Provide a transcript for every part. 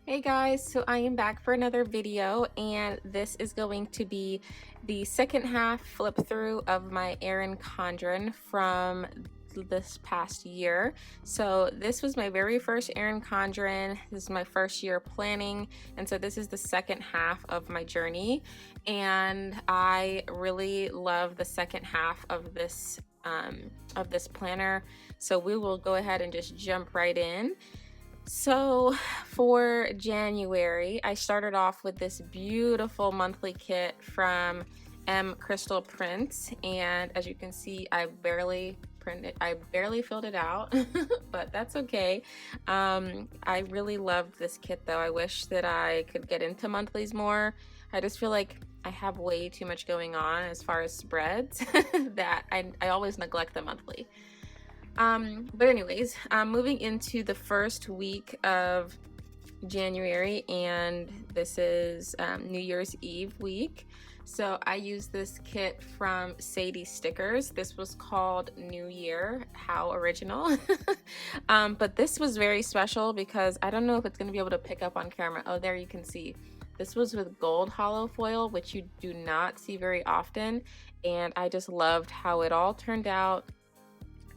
Hey guys, so I am back for another video, and this is going to be the second half flip through of my Erin Condren from this past year. So this was my very first Erin Condren. This is my first year planning, and so this is the second half of my journey, and I really love the second half of this planner. So we will go ahead and just jump right in. So for January, I started off with this beautiful monthly kit from Crystal Prints, and as you can see, I barely filled it out, but that's okay. I really loved this kit though. I wish that I could get into monthlies more. I just feel like I have way too much going on as far as spreads that I always neglect the monthly. But anyways, moving into the first week of January, and this is New Year's Eve week. So I used this kit from Sadie Stickers. This was called New Year. How original. But this was very special because I don't know if it's going to be able to pick up on camera. Oh, there you can see. This was with gold hollow foil, which you do not see very often. And I just loved how it all turned out.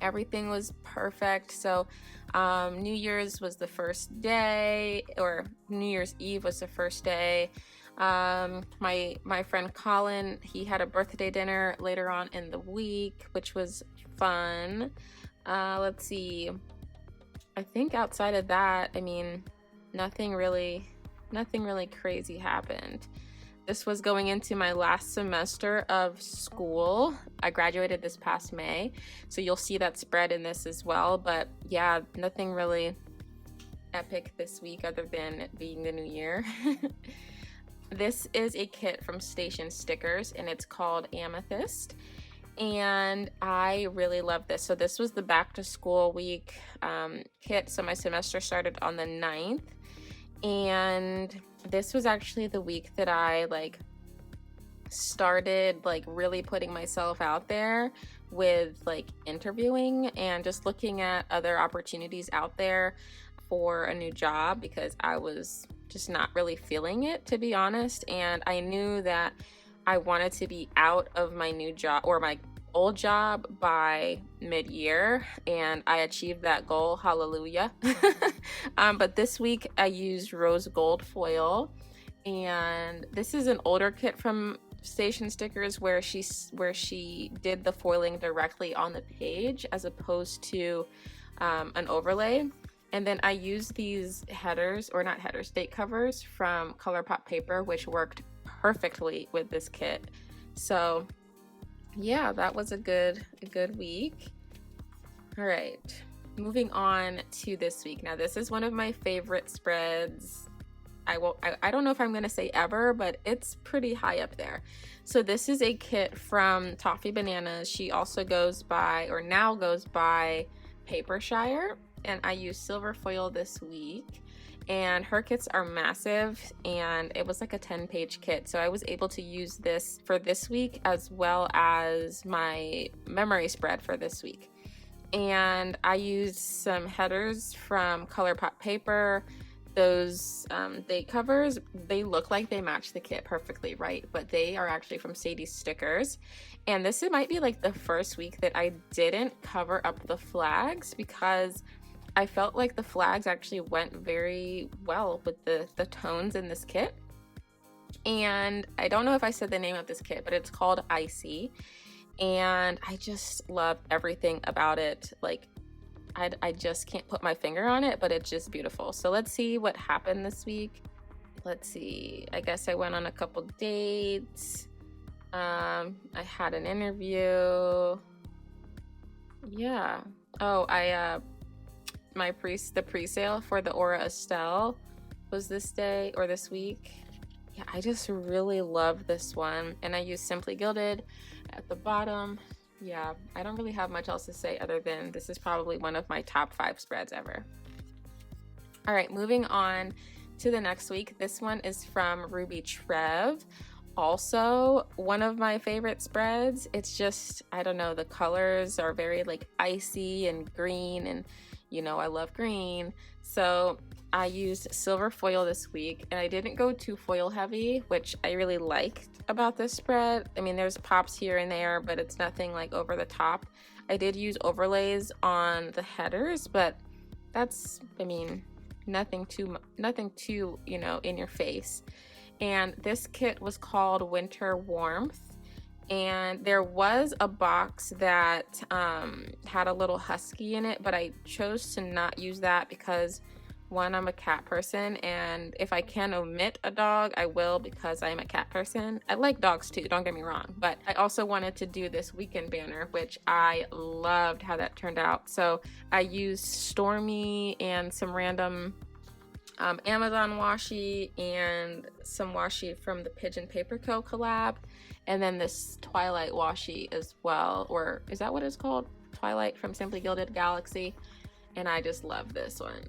Everything was perfect. So New Year's was the first day, or New Year's Eve was the first day. My friend Colin, he had a birthday dinner later on in the week, which was fun. Let's see, I think outside of that, I mean, nothing really crazy happened. This was going into my last semester of school. I graduated this past May, so you'll see that spread in this as well. But yeah, nothing really epic this week other than it being the new year. This is a kit from Station Stickers, and it's called Amethyst. And I really love this. So this was the back to school week kit. So my semester started on the 9th. And this was actually the week that I started really putting myself out there with interviewing and just looking at other opportunities out there for a new job, because I was just not really feeling it, to be honest. And I knew that I wanted to be out of my new job, or my old job, by mid-year, and I achieved that goal. Hallelujah. But this week I used rose gold foil, and this is an older kit from Station Stickers where she did the foiling directly on the page as opposed to an overlay. And then I used these headers, or not headers, date covers from ColourPop paper, which worked perfectly with this kit. So yeah, that was a good week. All right, moving on to this week. Now this is one of my favorite spreads. I don't know if I'm gonna say ever, but it's pretty high up there. So this is a kit from Toffee Bananas. She also goes by, or now goes by, Papershire, and I used silver foil this week. And her kits are massive, and it was like a 10-page kit, so I was able to use this for this week as well as my memory spread for this week. And I used some headers from ColourPop paper. Those date covers, they look like they match the kit perfectly, right? But they are actually from Sadie Stickers. And this might be like the first week that I didn't cover up the flags, because I felt like the flags actually went very well with the tones in this kit. And I don't know if I said the name of this kit, but it's called Icy. And I just love everything about it. I just can't put my finger on it, but it's just beautiful. So let's see what happened this week. Let's see. I guess I went on a couple dates. I had an interview. Yeah. Oh, the pre-sale for the Aura Estelle was this day, or this week. Yeah, I just really love this one, and I used Simply Gilded at the bottom. Yeah, I don't really have much else to say other than this is probably one of my top 5 spreads ever. All right, moving on to the next week. This one is from Ruby Trev. Also one of my favorite spreads. It's just, I don't know, the colors are very icy and green, and You know I love green. So I used silver foil this week, and I didn't go too foil heavy, which I really liked about this spread. I mean, there's pops here and there, but it's nothing like over the top. I did use overlays on the headers, but that's, I mean, nothing too, you know, in your face. And this kit was called Winter Warmth. And there was a box that had a little husky in it, but I chose to not use that because, one, I'm a cat person, and if I can omit a dog, I will, because I'm a cat person. I like dogs too, don't get me wrong, but I also wanted to do this weekend banner, which I loved how that turned out. So I used Stormy and some random Amazon washi and some washi from the Pigeon Paper Co. collab, and then this Twilight washi as well, or is that what it's called? Twilight from Simply Gilded Galaxy. And I just love this one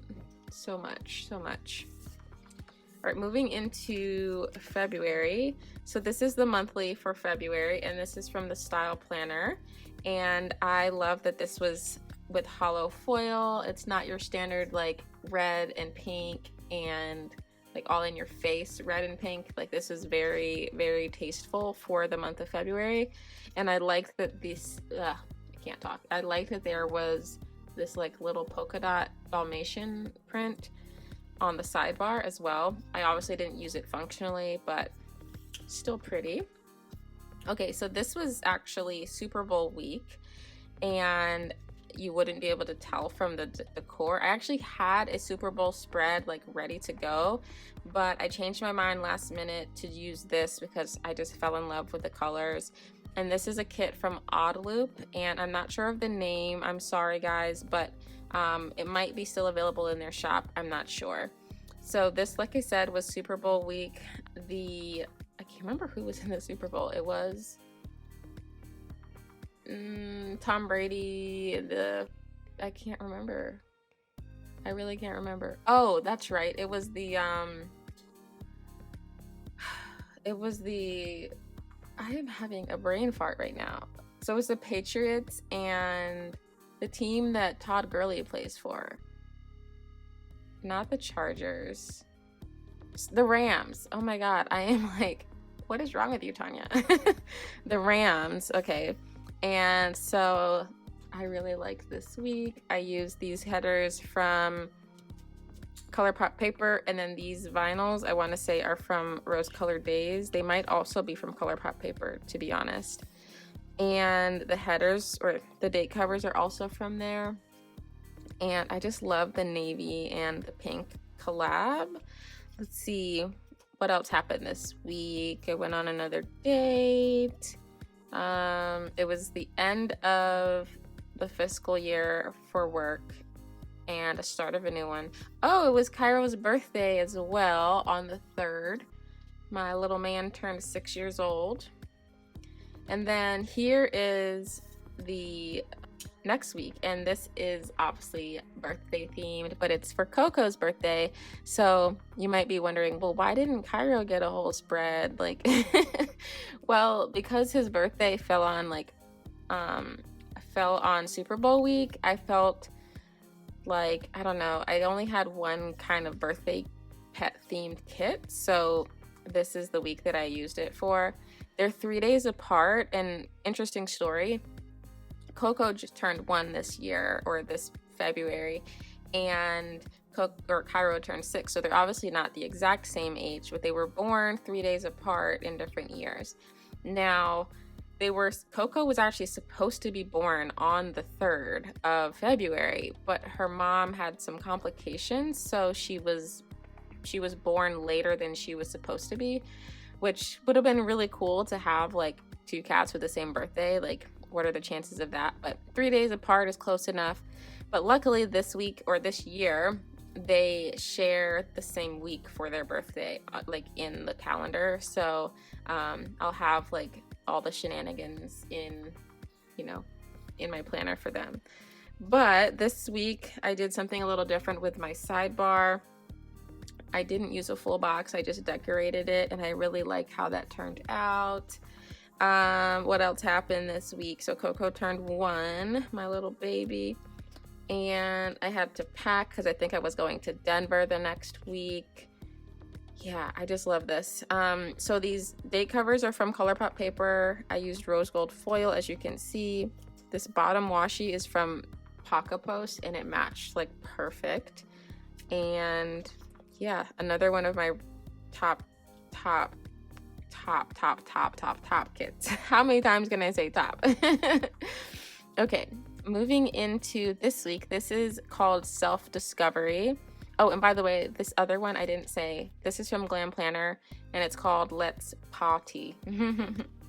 so much, so much. All right, moving into February. So this is the monthly for February, and this is from the Style Planner. And I love that this was with hollow foil. It's not your standard like red and pink and like all in your face red and pink. Like, this is very, very tasteful for the month of February. And I liked that this I can't talk. I liked that there was this like little polka dot Dalmatian print on the sidebar as well. I obviously didn't use it functionally, but still pretty. Okay, so this was actually Super Bowl week, and you wouldn't be able to tell from the decor. I actually had a Super Bowl spread like ready to go, but I changed my mind last minute to use this because I just fell in love with the colors. And this is a kit from Odd Loop, and I'm not sure of the name. I'm sorry guys, but it might be still available in their shop. I'm not sure. So this, like I said, was Super Bowl week. I can't remember who was in the Super Bowl. It was Tom Brady, I can't remember. I really can't remember. Oh, that's right. It was the I am having a brain fart right now. So it was the Patriots and the team that Todd Gurley plays for. Not the Chargers. The Rams. Oh my God. I am like, what is wrong with you, Tanya? The Rams. Okay. And so I really like this week. I used these headers from ColourPop paper, and then these vinyls I want to say are from Rose Colored Days. They might also be from ColourPop paper, to be honest. And the headers or the date covers are also from there. And I just love the navy and the pink collab. Let's see what else happened this week. I went on another date. It was the end of the fiscal year for work and a start of a new one. Oh, it was Cairo's birthday as well on the 3rd. My little man turned 6 years old. And then here is the next week, and this is obviously birthday themed, but it's for Coco's birthday. So you might be wondering, well, why didn't Cairo get a whole spread? Like, well, because his birthday fell on Super Bowl week, I felt like, I don't know, I only had one kind of birthday pet themed kit, so this is the week that I used it for. They're 3 days apart, and interesting story, Coco just turned 1 this year, or this February, and Cairo turned 6, so they're obviously not the exact same age, but they were born 3 days apart in different years. Now, Coco was actually supposed to be born on the 3rd of February, but her mom had some complications, so she was born later than she was supposed to be, which would have been really cool to have like 2 cats with the same birthday. Like, what are the chances of that? But 3 days apart is close enough. But luckily this week, or this year, they share the same week for their birthday, like in the calendar. So I'll have like all the shenanigans in my planner for them. But this week I did something a little different with my sidebar. I didn't use a full box, I just decorated it, and I really like how that turned out. What else happened this week? So Coco turned 1, my little baby, and I had to pack because I think I was going to Denver the next week. Yeah, I just love this. So these date covers are from ColourPop paper. I used rose gold foil, as you can see. This bottom washi is from Paca Post, and it matched like perfect. And yeah, another one of my top kits. How many times can I say top? Okay, moving into this week. This is called Self Discovery. Oh, and by the way, this other one I didn't say. This is from Glam Planner, and it's called Let's Party.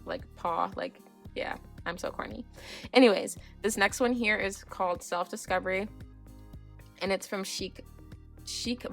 Like paw, like, yeah, I'm so corny. Anyways, this next one here is called Self Discovery, and it's from Chic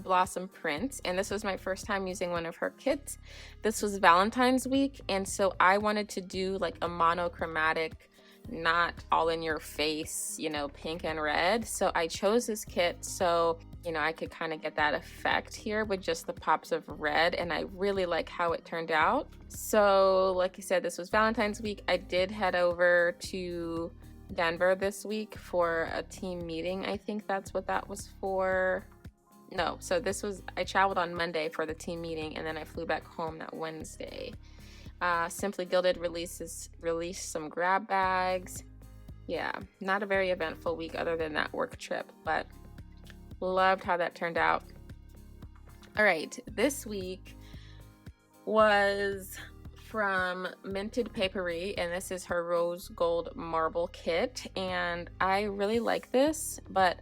Blossom Prints, and this was my first time using one of her kits. This was Valentine's week, and so I wanted to do like a monochromatic, not all in your face, you know, pink and red. So I chose this kit so, you know, I could kind of get that effect here with just the pops of red, and I really like how it turned out. So like I said, this was Valentine's week. I did head over to Denver this week for a team meeting. I think that's what that was for. No, so this was, I traveled on Monday for the team meeting, and then I flew back home that Wednesday. Simply Gilded released some grab bags. Yeah, not a very eventful week other than that work trip, but loved how that turned out. All right, this week was from Minted Papery, and this is her rose gold marble kit, and I really like this, but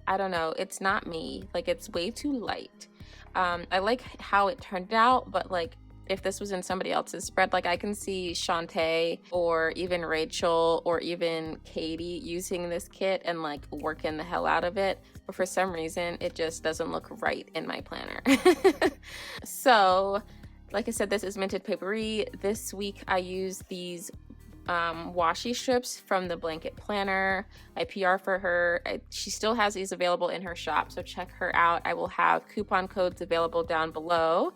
I don't know, it's not me. Like, it's way too light. I like how it turned out, but like if this was in somebody else's spread, like I can see Shantae or even Rachel or even Katy using this kit and like working the hell out of it, but for some reason it just doesn't look right in my planner. So like I said, this is Minted Papery. This week I used these washi strips from the blanket planner. I PR for her. She still has these available in her shop, so check her out. I will have coupon codes available down below.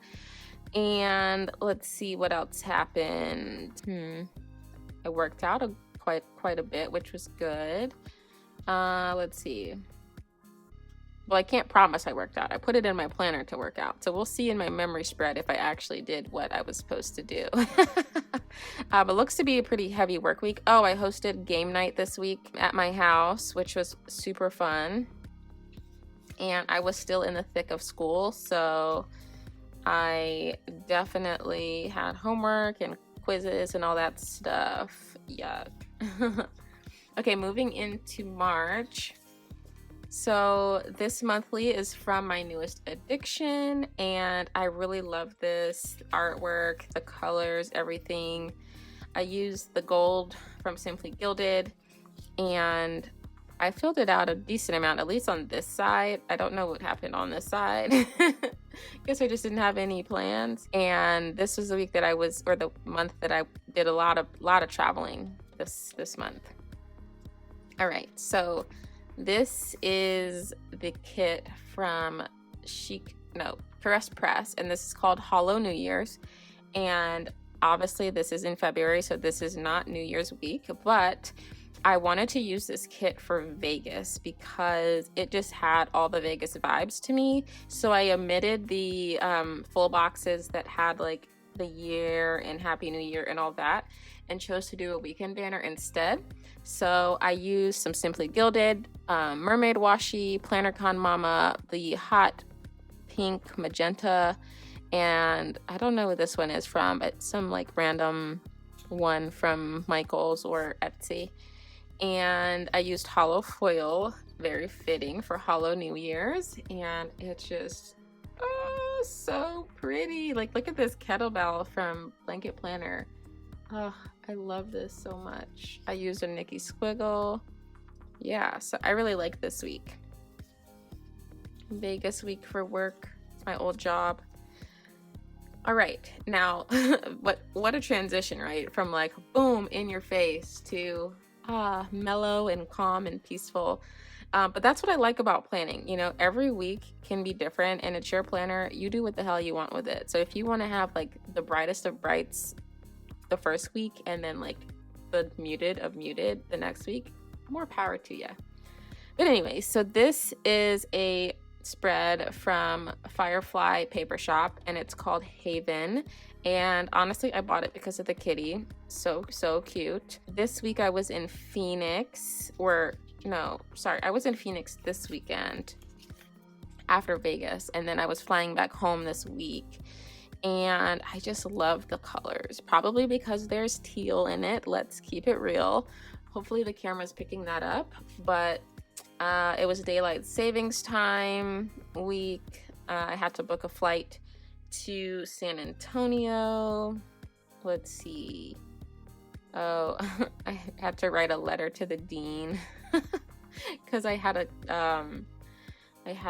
And let's see what else happened. I worked out quite a bit, which was good. Let's see. Well, I can't promise I worked out. I put it in my planner to work out. So we'll see in my memory spread if I actually did what I was supposed to do. But looks to be a pretty heavy work week. Oh, I hosted game night this week at my house, which was super fun. And I was still in the thick of school, so I definitely had homework and quizzes and all that stuff. Yuck. Okay, moving into March. So this monthly is from my newest addiction, and I really love this artwork, the colors, everything. I used the gold from Simply Gilded, and I filled it out a decent amount, at least on this side. I don't know what happened on this side. Guess I just didn't have any plans. And this was the week that I was, or the month that I did a lot of traveling this month. All right, so this is the kit from Caress Press, and this is called Hollow New Year's. And obviously this is in February, so this is not New Year's week, but I wanted to use this kit for Vegas because it just had all the Vegas vibes to me. So I omitted the full boxes that had like the year and Happy New Year and all that, and chose to do a weekend banner instead. So I used some Simply Gilded, Mermaid Washi, Planner Con Mama, the hot pink magenta, and I don't know what this one is from. It's some like random one from Michaels or Etsy. And I used hollow foil, very fitting for Hollow New Year's, and it's just so pretty. Like, look at this kettlebell from Blanket Planner. Oh, I love this so much. I used a Nikki Squiggle. Yeah, so I really like this week. Vegas week for work, my old job. All right, now what a transition, right? From like boom in your face to mellow and calm and peaceful. But that's what I like about planning. You know, every week can be different, and it's your planner. You do what the hell you want with it. So if you want to have like the brightest of brights the first week and then like the muted of muted the next week, more power to you. But anyway, so this is a spread from Firefly Paper Shop, and it's called Haven. And honestly, I bought it because of the kitty. So cute. This week I was in Phoenix, I was in Phoenix this weekend after Vegas, and then I was flying back home this week. And I just love the colors, probably because there's teal in it. Let's keep it real. Hopefully the camera's picking that up, but it was daylight savings time week. I had to book a flight to San Antonio. Let's see. Oh, I had to write a letter to the dean because I had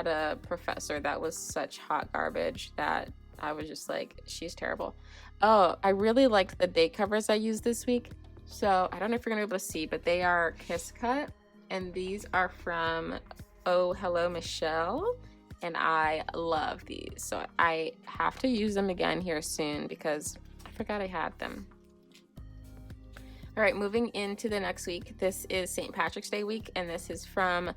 a professor that was such hot garbage that I was just like, she's terrible. Oh, I really liked the date covers I used this week. So I don't know if you're gonna be able to see, but they are Kiss Cut, and these are from Oh Hello Michelle, and I love these. So I have to use them again here soon because I forgot I had them. All right, moving into the next week. This is St. Patrick's Day week, and this is from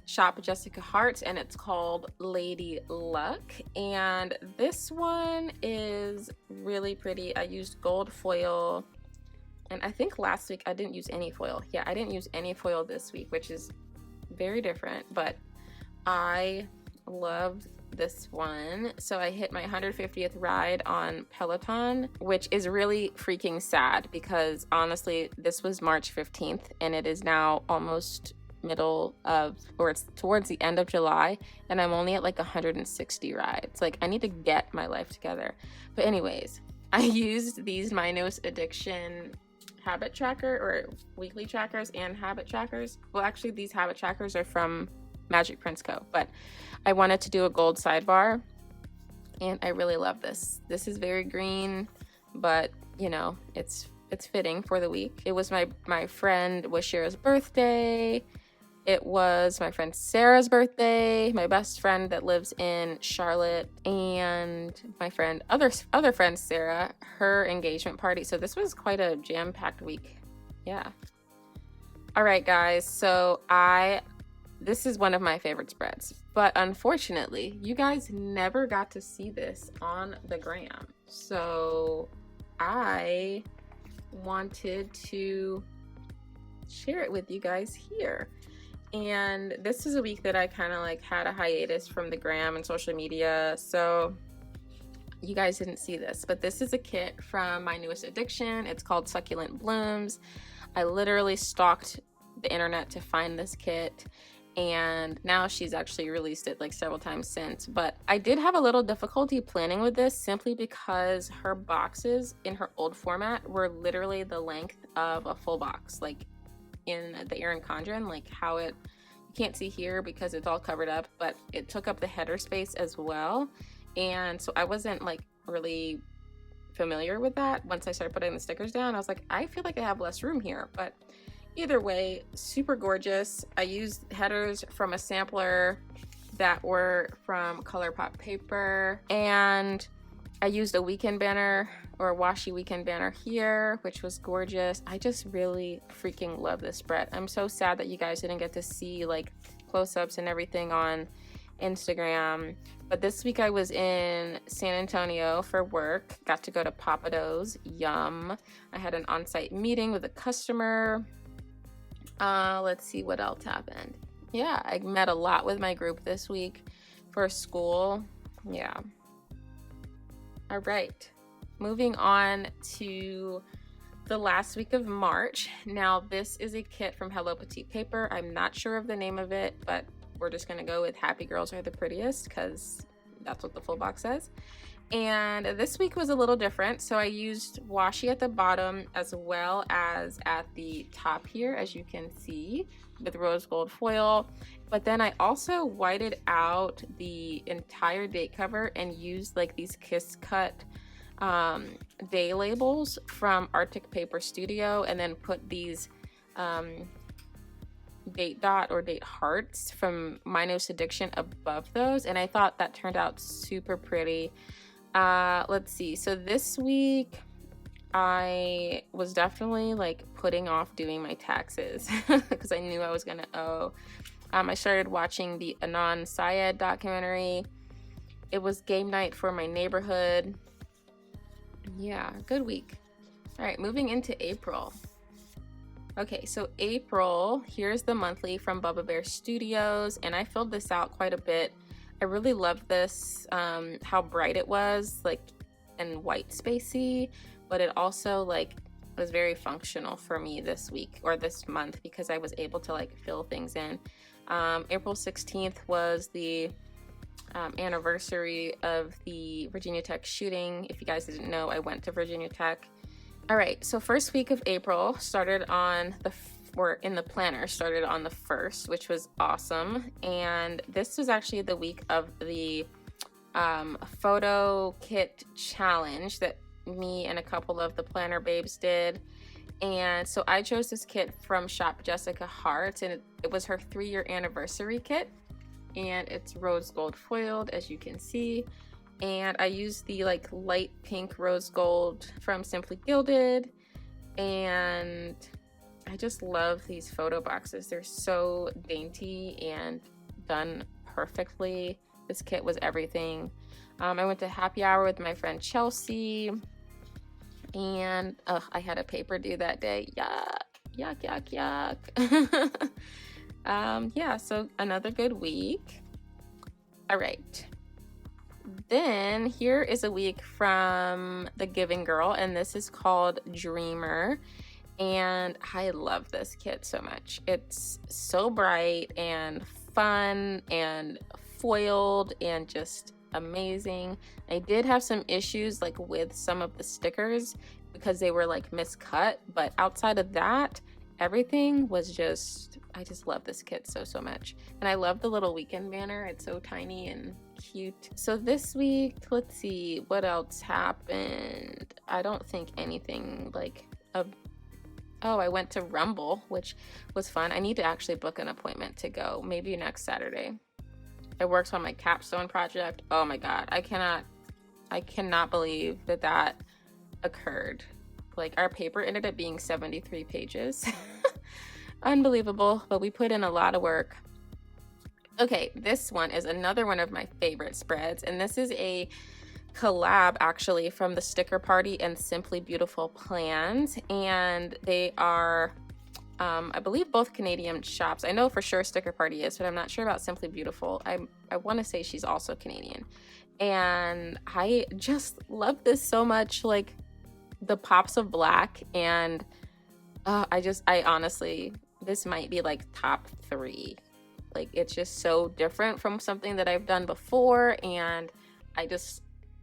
Shop Jessica Hart, and it's called Lady Luck. And this one is really pretty. I used gold foil, and I think last week I didn't use any foil. Yeah, I didn't use any foil this week, which is very different, but I loved this one. So I hit my 150th ride on Peloton, which is really freaking sad because honestly, this was March 15th and it is now almost it's towards the end of July, and I'm only at like 160 rides. Like, I need to get my life together. But anyways, I used these My Newest Addiction habit tracker or weekly trackers and habit trackers. Well, actually these habit trackers are from Magic Prince Co, but I wanted to do a gold sidebar, and I really love this. This is very green, but you know, it's fitting for the week. It was my friend Washira's birthday. It was my friend Sarah's birthday, my best friend that lives in Charlotte, and my other friend Sarah, her engagement party. So this was quite a jam-packed week. Yeah. All right, guys. So this is one of my favorite spreads, but unfortunately, you guys never got to see this on the gram. So I wanted to share it with you guys here. And this is a week that I kind of like had a hiatus from the gram and social media, so you guys didn't see this, but this is a kit from My Newest Addiction. It's called Succulent Blooms. I literally stalked the internet to find this kit, and now she's actually released it like several times since. But I did have a little difficulty planning with this simply because her boxes in her old format were literally the length of a full box, like in the Erin Condren, like how you can't see here because it's all covered up, but it took up the header space as well. And so I wasn't like really familiar with that. Once I started putting the stickers down, I was like, I feel like I have less room here. But either way, super gorgeous. I used headers from a sampler that were from ColourPop paper, and I used a weekend banner or a washi weekend banner here, which was gorgeous. I just really freaking love this spread. I'm so sad that you guys didn't get to see like close-ups and everything on Instagram. But this week I was in San Antonio for work. Got to go to Papado's. Yum. I had an on-site meeting with a customer. Let's see what else happened. Yeah, I met a lot with my group this week for school. Yeah. All right, moving on to the last week of March. Now, this is a kit from Hello Petite Paper. I'm not sure of the name of it, but we're just gonna go with Happy Girls Are the Prettiest because that's what the full box says. And this week was a little different. So I used washi at the bottom as well as at the top here, as you can see, with rose gold foil. But then I also whited out the entire date cover and used like these Kiss Cut day labels from Arctic Paper Studio, and then put these date dot or date hearts from My Newest Addiction above those, and I thought that turned out super pretty. Let's see, so this week I was definitely like putting off doing my taxes because I knew I was gonna owe I started watching the Anon Syed documentary. It was game night for my neighborhood. Yeah, good week. All right, moving into April. Okay, so April, here's the monthly from Bubba Bear Studios, and I filled this out quite a bit. I really loved this, how bright it was, like, and white spacey, but it also, like, was very functional for me this week, or this month, because I was able to, like, fill things in. April 16th was the anniversary of the Virginia Tech shooting. If you guys didn't know, I went to Virginia Tech. All right, so first week of April started on in the planner, started on the 1st, which was awesome. And this was actually the week of the photo kit challenge that me and a couple of the planner babes did. And so I chose this kit from Shop Jessica Hart, and it was her 3-year anniversary kit. And it's rose gold foiled, as you can see. And I used the like light pink rose gold from Simply Gilded. And I just love these photo boxes. They're so dainty and done perfectly. This kit was everything. I went to happy hour with my friend Chelsea. And I had a paper due that day. Yuck, yuck, yuck. Yeah, so another good week. All right. Then here is a week from The Giving Girl, and this is called Dreamer. And I love this kit so much. It's so bright and fun and foiled and just amazing. I did have some issues like with some of the stickers because they were like miscut, but outside of that, everything was just, I just love this kit so much. And I love the little weekend banner. It's so tiny and cute. So this week, let's see what else happened. I don't think anything like I went to Rumble, which was fun. I need to actually book an appointment to go, maybe next Saturday. I worked on my capstone project. Oh my god, I cannot believe that occurred. Like, our paper ended up being 73 pages. Unbelievable, but we put in a lot of work. Okay, this one is another one of my favorite spreads, and this is a collab actually from the Sticker Party and Simply Beautiful Plans, and they are I believe both Canadian shops. I know for sure Sticker Party is, but I'm not sure about Simply Beautiful. I want to say she's also Canadian, and I just love this so much. Like, the pops of black, and I honestly, this might be like top 3. Like, it's just so different from something that I've done before, and I just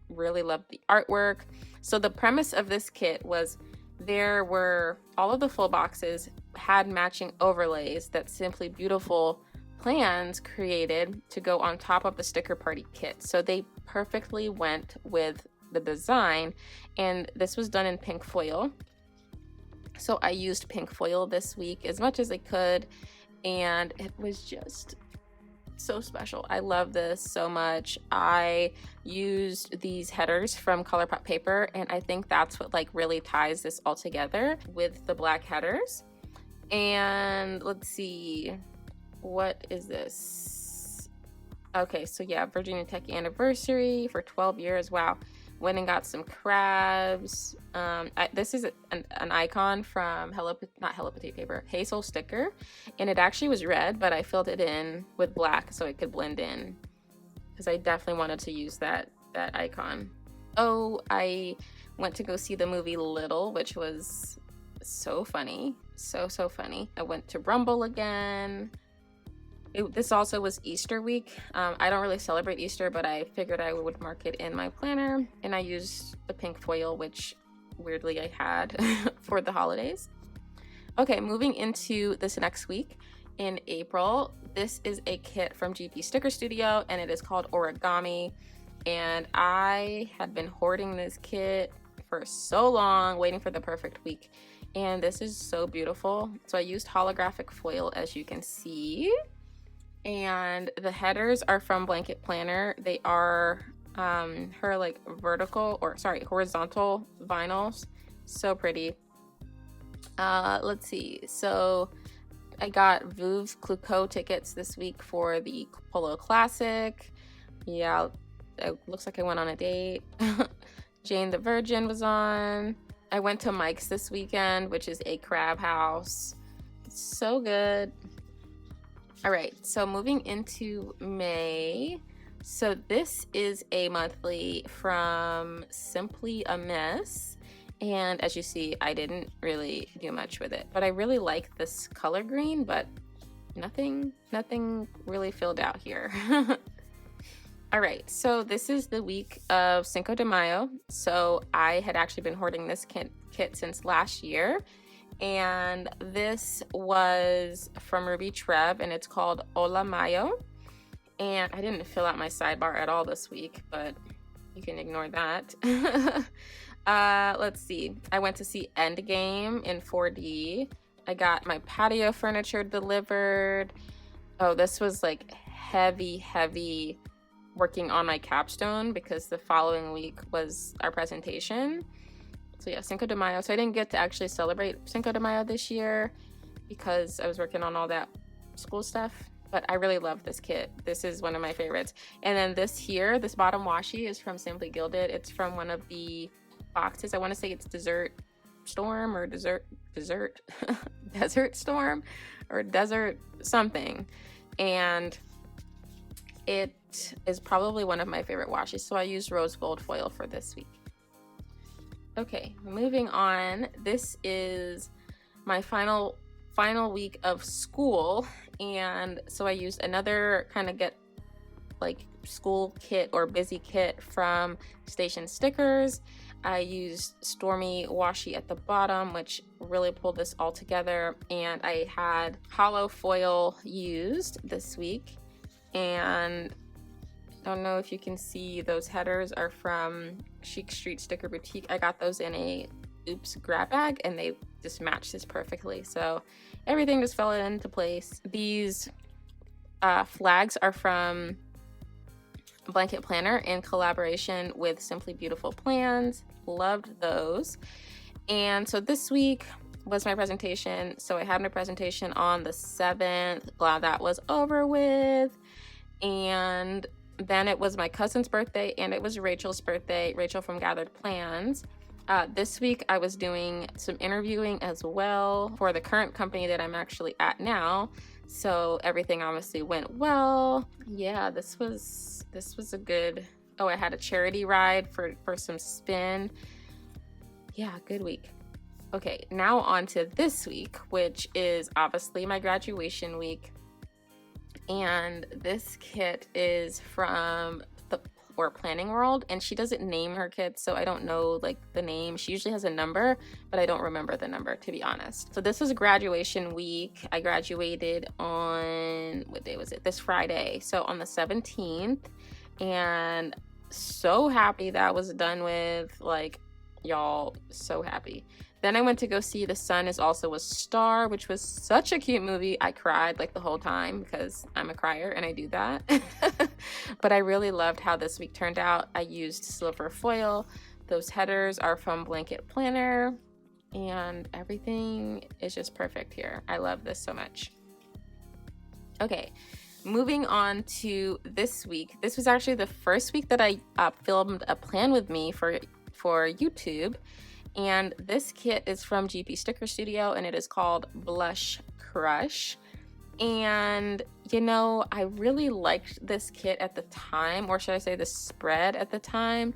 really love the artwork. So the premise of this kit was there were all of the full boxes had matching overlays that Simply Beautiful Plans created to go on top of the Sticker Party kit. So they perfectly went with the design, and this was done in pink foil. So I used pink foil this week as much as I could, and it was just so special. I love this so much. I used these headers from ColourPop paper, and I think that's what like really ties this all together with the black headers. And let's see, what is this? Okay, so yeah, Virginia Tech anniversary for 12 years. Wow. Went and got some crabs. This is an icon from not Hello Petite paper, Hazel sticker, and it actually was red, but I filled it in with black so it could blend in, because I definitely wanted to use that icon. Oh, I went to go see the movie Little, which was so funny, so funny. I went to Rumble again. This also was Easter week. I don't really celebrate Easter, but I figured I would mark it in my planner, and I used the pink foil, which weirdly I had for the holidays. Okay, moving into this next week in April, this is a kit from GP Sticker Studio, and it is called Origami, and I had been hoarding this kit for so long, waiting for the perfect week, and this is so beautiful. So I used holographic foil, as you can see. And the headers are from Blanket Planner. They are her like horizontal vinyls. So pretty. Let's see. So I got Veuve Clicquot tickets this week for the Polo Classic. Yeah, it looks like I went on a date. Jane the Virgin was on. I went to Mike's this weekend, which is a crab house. It's so good. All right, so moving into May. So this is a monthly from Simply a Miss. And as you see, I didn't really do much with it, but I really like this color green, but nothing really filled out here. All right, so this is the week of Cinco de Mayo. So I had actually been hoarding this kit since last year. And this was from Ruby Trev, and it's called Hola Mayo. And I didn't fill out my sidebar at all this week, but you can ignore that. Let's see. I went to see Endgame in 4D. I got my patio furniture delivered. Oh, this was like heavy working on my capstone because the following week was our presentation. So yeah, Cinco de Mayo. So I didn't get to actually celebrate Cinco de Mayo this year because I was working on all that school stuff. But I really love this kit. This is one of my favorites. And then this here, this bottom washi is from Simply Gilded. It's from one of the boxes. I want to say it's Desert Storm or Desert Storm or Desert something. And it is probably one of my favorite washes. So I used rose gold foil for this week. Okay, moving on. This is my final week of school, and so I used another kind of get like school kit or busy kit from Station Stickers. I used Stormy washi at the bottom, which really pulled this all together, and I had hollow foil used this week. And I don't know if you can see, those headers are from Chic Street Sticker Boutique. I got those in a Oops grab bag, and they just match this perfectly. So everything just fell into place. These flags are from Blanket Planner in collaboration with Simply Beautiful Plans. Loved those. And so this week was my presentation. So I had my presentation on the 7th. Glad that was over with. And then it was my cousin's birthday, and it was Rachel's birthday, Rachel from Gathered Plans. This week I was doing some interviewing as well for the current company that I'm actually at now. So everything obviously went well. Yeah, this was a good, I had a charity ride for some spin. Yeah, good week. Okay, now on to this week, which is obviously my graduation week. And this kit is from Planning World, and she doesn't name her kits, so I don't know like the name. She usually has a number, but I don't remember the number, to be honest. So this was graduation week. I graduated on, what day was it? This Friday, so on the 17th, and so happy that was done with, like, y'all, so happy. Then I went to go see The Sun Is Also a Star, which was such a cute movie. I cried like the whole time because I'm a crier and I do that. But I really loved how this week turned out. I used silver foil. Those headers are from Blanket Planner, and everything is just perfect here. I love this so much. Okay, moving on to this week. This was actually the first week that I filmed a plan with me for YouTube. And this kit is from GP Sticker Studio, and it is called Blush Crush. And, you know, I really liked this kit at the time, or should I say the spread at the time,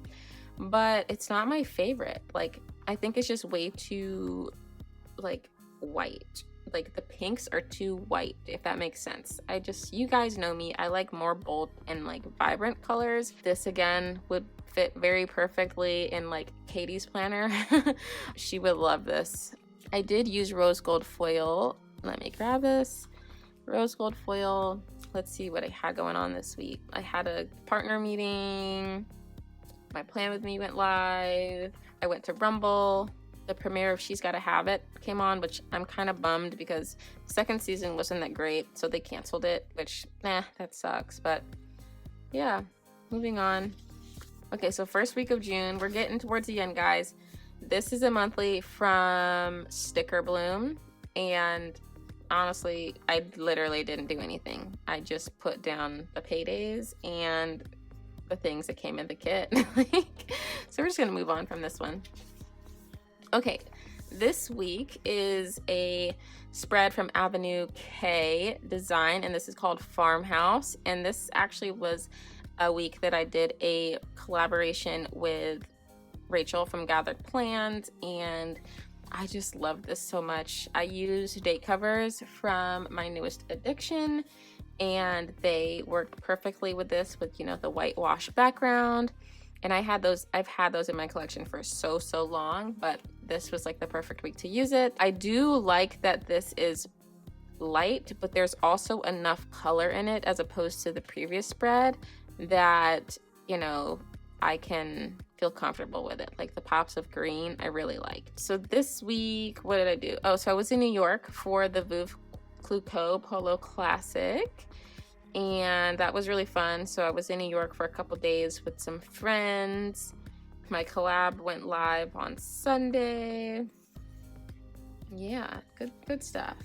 but it's not my favorite. Like, I think it's just way too, like, white. Like, the pinks are too white, if that makes sense. You guys know me, I like more bold and, like, vibrant colors. This, again, would fit very perfectly in, like, Katy's planner. She would love this. I did use rose gold foil. Let me grab this. Rose gold foil. Let's see what I had going on this week. I had a partner meeting. My Plan With Me went live. I went to Bumble. The premiere of She's Gotta Have It came on, which I'm kind of bummed because the second season wasn't that great, so they canceled it, which, that sucks. But yeah, moving on. Okay, so first week of June, we're getting towards the end, guys. This is a monthly from Sticker Bloom, and honestly, I literally didn't do anything. I just put down the paydays and the things that came in the kit. So we're just gonna move on from this one. Okay, this week is a spread from Avenue K Design, and this is called Farmhouse. And this actually was a week that I did a collaboration with Rachel from Gathered Plans, and I just love this so much. I used date covers from my newest addiction, and they worked perfectly with this, with, you know, the whitewash background. And I've had those in my collection for so long, but this was like the perfect week to use it. I do like that this is light, but there's also enough color in it as opposed to the previous spread that, you know, I can feel comfortable with it. Like the pops of green, I really liked. So this week, what did I do? Oh, so I was in New York for the Veuve Clicquot Polo Classic, and that was really fun. So I was in New York for a couple days with some friends. My collab went live on Sunday. Yeah, good stuff.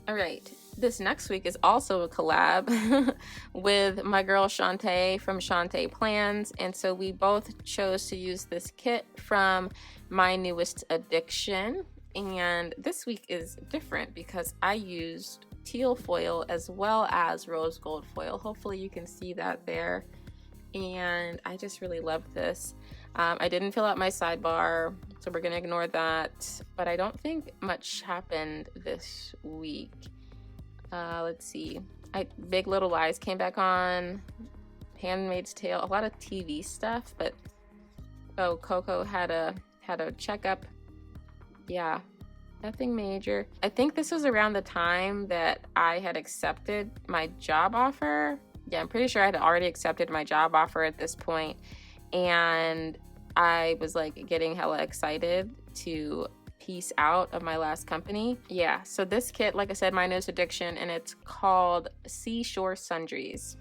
All right, this next week is also a collab with my girl Shantae from Shantae Plans, and so we both chose to use this kit from my newest addiction. And this week is different because I used teal foil as well as rose gold foil. Hopefully you can see that there. And I just really love this. I didn't fill out my sidebar, so we're gonna ignore that. But I don't think much happened this week. Let's see. Big Little Lies came back on. Handmaid's Tale, a lot of TV stuff. But oh, Coco had a checkup. Yeah, nothing major. I think this was around the time that I had accepted my job offer. Yeah, I'm pretty sure I had already accepted my job offer at this point, and I was like getting hella excited to peace out of my last company. Yeah, so this kit, like I said, my newest addiction, and it's called Seashore Sundries.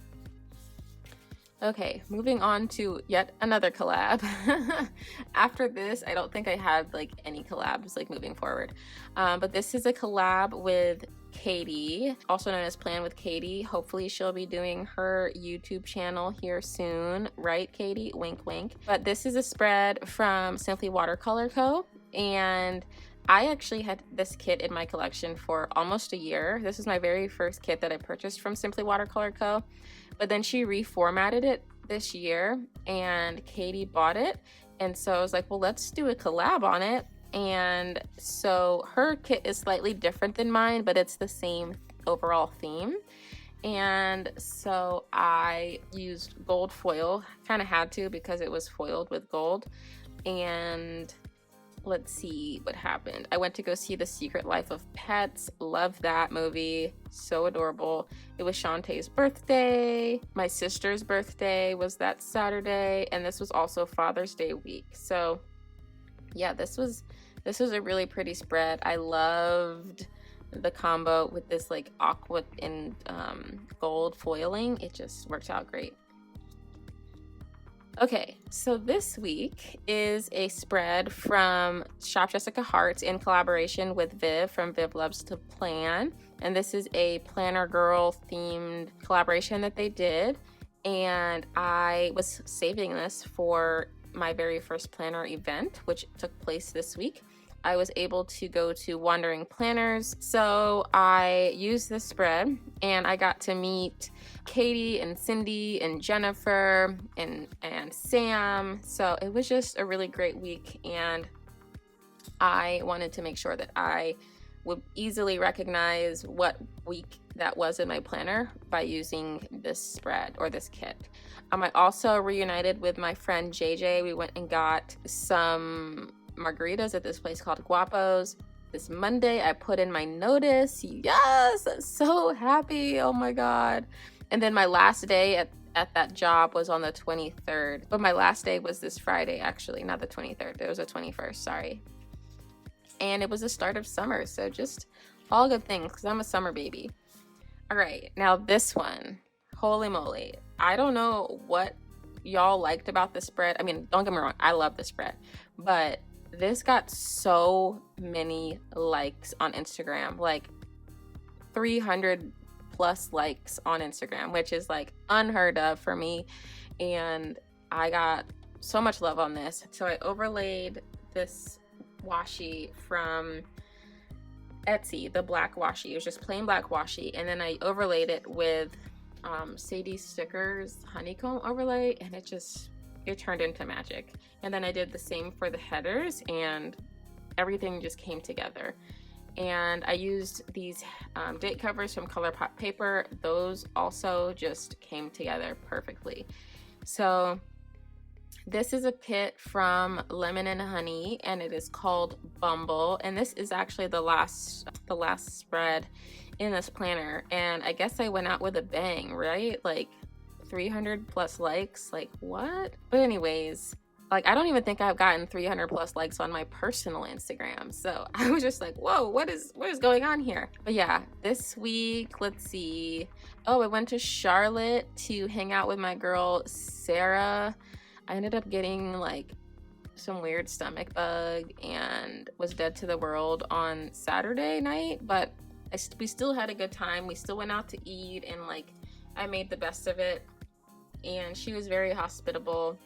Okay, moving on to yet another collab. After this, I don't think I had like any collabs like moving forward. But this is a collab with Katy, also known as Plan with Katy. Hopefully she'll be doing her YouTube channel here soon, right, Katy? Wink, wink. But this is a spread from Simply Watercolor Co. And I actually had this kit in my collection for almost a year. This is my very first kit that I purchased from Simply Watercolor Co. But then she reformatted it this year and Katy bought it. And so I was like, well, let's do a collab on it. And so her kit is slightly different than mine, but it's the same overall theme. And so I used gold foil, kind of had to because it was foiled with gold. And let's see what happened. I went to go see The Secret Life of Pets. Love that movie. So adorable. It was Shantae's birthday. My sister's birthday was that Saturday. And this was also Father's Day week. So yeah, this was a really pretty spread. I loved the combo with this like aqua and gold foiling. It just worked out great. Okay, so this week is a spread from Shop Jessica Hearts in collaboration with Viv from Viv Loves to Plan. And this is a Planner Girl themed collaboration that they did. And I was saving this for my very first planner event, which took place this week. I was able to go to Wandering Planners. So I used this spread and I got to meet Katy and Cindy and Jennifer and Sam. So it was just a really great week, and I wanted to make sure that I would easily recognize what week that was in my planner by using this spread or this kit. I also reunited with my friend JJ. We went and got some margaritas at this place called Guapos. This Monday I put in my notice. Yes, I'm so happy. Oh my god. And then my last day at that job was on the 23rd, but my last day was this Friday, actually, not the 23rd. It was the 21st, sorry. And it was the start of summer, so just all good things because I'm a summer baby. All right, now this one, holy moly. I don't know what y'all liked about the spread. I mean, don't get me wrong, I love the spread, but this got so many likes on Instagram, like 300 plus likes on Instagram, which is like unheard of for me. And I got so much love on this. So I overlaid this washi from Etsy, the black washi. It was just plain black washi, and then I overlaid it with Sadie Stickers honeycomb overlay, and it turned into magic. And then I did the same for the headers, and everything just came together. And I used these date covers from ColourPop paper. Those also just came together perfectly. So this is a kit from Lemon and Honey, and it is called Bumble. And this is actually the last spread in this planner. And I guess I went out with a bang, right? Like 300 plus likes, like what? But anyways, like I don't even think I've gotten 300 plus likes on my personal Instagram. So I was just like, whoa, what is going on here? But yeah, this week, let's see. Oh, I went to Charlotte to hang out with my girl, Sarah. I ended up getting like some weird stomach bug and was dead to the world on Saturday night, but we still had a good time. We still went out to eat, and like I made the best of it, and she was very hospitable.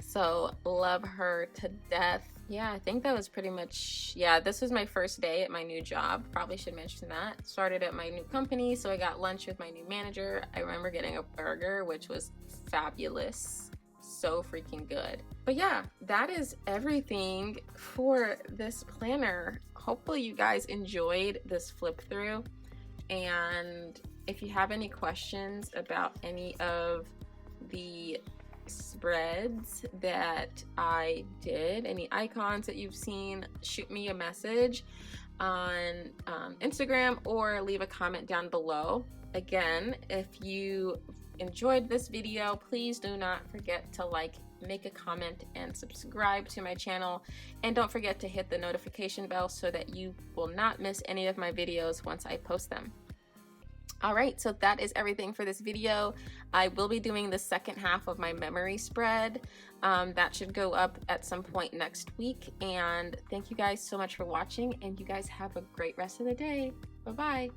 So love her to death. Yeah, I think that was pretty much, yeah, this was my first day at my new job. Probably should mention that. Started at my new company, so I got lunch with my new manager. I remember getting a burger, which was fabulous. So freaking good. But yeah, that is everything for this planner. Hopefully you guys enjoyed this flip through, and if you have any questions about any of the spreads that I did, any icons that you've seen, shoot me a message on Instagram or leave a comment down below. Again, if you enjoyed this video, please do not forget to make a comment and subscribe to my channel, and don't forget to hit the notification bell so that you will not miss any of my videos once I post them. All right, so that is everything for this video. I will be doing the second half of my memory spread. That should go up at some point next week, and thank you guys so much for watching, and you guys have a great rest of the day. Bye-bye.